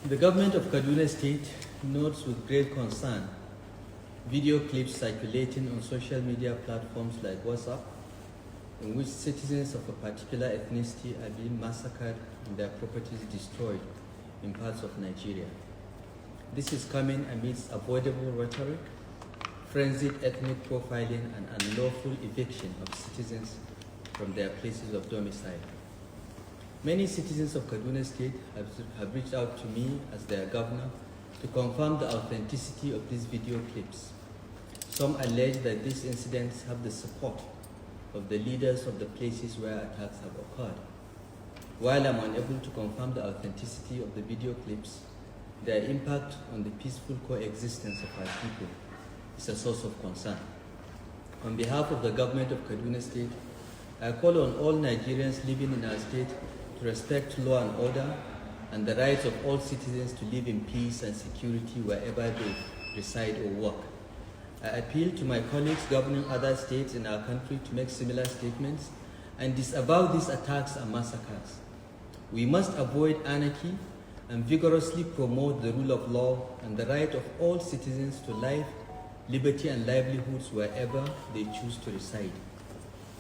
The government of Kaduna State notes with great concern video clips circulating on social media platforms like WhatsApp, in which citizens of a particular ethnicity are being massacred and their properties destroyed in parts of Nigeria. This is coming amidst avoidable rhetoric, frenzied ethnic profiling, and unlawful eviction of citizens from their places of domicile. Many citizens of Kaduna State have reached out to me as their governor to confirm the authenticity of these video clips. Some allege that these incidents have the support of the leaders of the places where attacks have occurred. While I'm unable to confirm the authenticity of the video clips, their impact on the peaceful coexistence of our people is a source of concern. On behalf of the government of Kaduna State, I call on all Nigerians living in our state to respect law and order and the rights of all citizens to live in peace and security wherever they reside or work. I appeal to my colleagues governing other states in our country to make similar statements and disavow these attacks and massacres. We must avoid anarchy and vigorously promote the rule of law and the right of all citizens to life, liberty, and livelihoods wherever they choose to reside.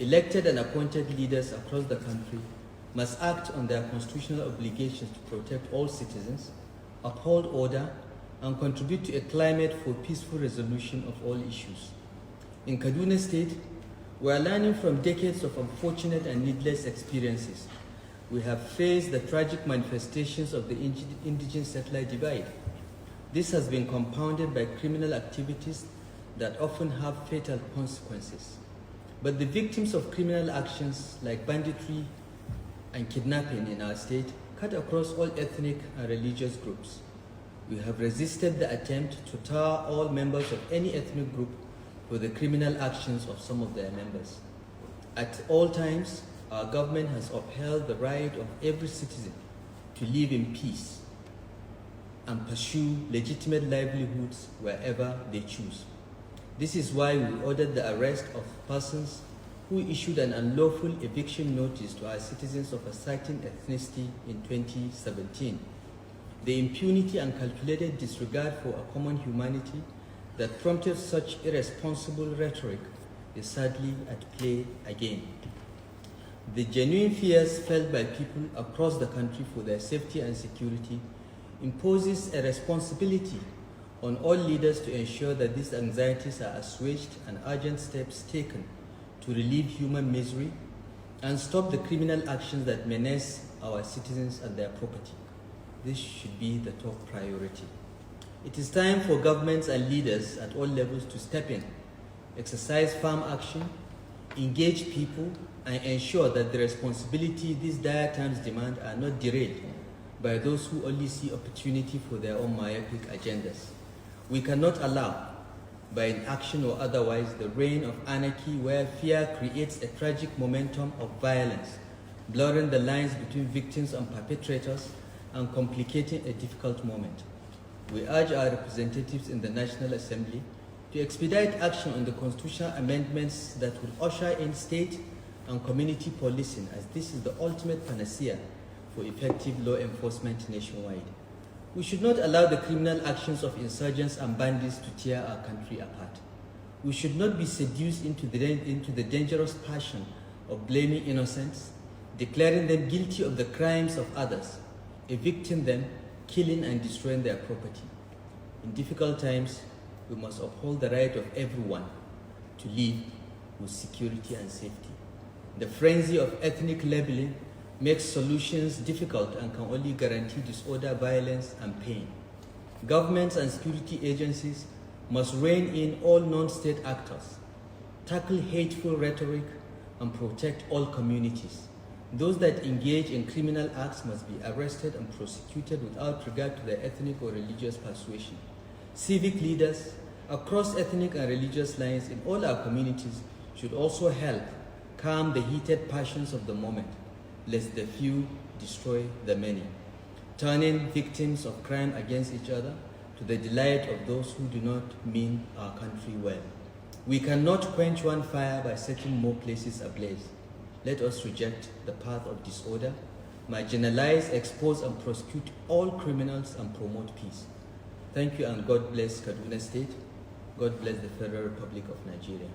Elected and appointed leaders across the country must act on their constitutional obligations to protect all citizens, uphold order, and contribute to a climate for peaceful resolution of all issues. In Kaduna State, we are learning from decades of unfortunate and needless experiences. We have faced the tragic manifestations of the indigenous settler divide. This has been compounded by criminal activities that often have fatal consequences. But the victims of criminal actions like banditry and kidnapping in our state cut across all ethnic and religious groups. We have resisted the attempt to tar all members of any ethnic group for the criminal actions of some of their members. At all times, our government has upheld the right of every citizen to live in peace and pursue legitimate livelihoods wherever they choose. This is why we ordered the arrest of persons who issued an unlawful eviction notice to our citizens of a certain ethnicity in 2017. The impunity and calculated disregard for a common humanity that prompted such irresponsible rhetoric is sadly at play again. The genuine fears felt by people across the country for their safety and security imposes a responsibility on all leaders to ensure that these anxieties are assuaged and urgent steps taken to relieve human misery and stop the criminal actions that menace our citizens and their property. This should be the top priority. It is time for governments and leaders at all levels to step in, exercise firm action, engage people, and ensure that the responsibility these dire times demand are not derailed by those who only see opportunity for their own myopic agendas. We cannot allow, by inaction or otherwise, the reign of anarchy where fear creates a tragic momentum of violence, blurring the lines between victims and perpetrators and complicating a difficult moment. We urge our representatives in the National Assembly to expedite action on the constitutional amendments that will usher in state and community policing, as this is the ultimate panacea for effective law enforcement nationwide. We should not allow the criminal actions of insurgents and bandits to tear our country apart. We should not be seduced into the dangerous passion of blaming innocents, declaring them guilty of the crimes of others, evicting them, killing and destroying their property. In difficult times, we must uphold the right of everyone to live with security and safety. The frenzy of ethnic labeling makes solutions difficult and can only guarantee disorder, violence, and pain. Governments and security agencies must rein in all non-state actors, tackle hateful rhetoric, and protect all communities. Those that engage in criminal acts must be arrested and prosecuted without regard to their ethnic or religious persuasion. Civic leaders across ethnic and religious lines in all our communities should also help calm the heated passions of the moment, lest the few destroy the many, turning victims of crime against each other to the delight of those who do not mean our country well. We cannot quench one fire by setting more places ablaze. Let us reject the path of disorder marginalize, expose, and prosecute all criminals and promote peace. Thank you, and God bless Kaduna State. God bless the Federal Republic of Nigeria.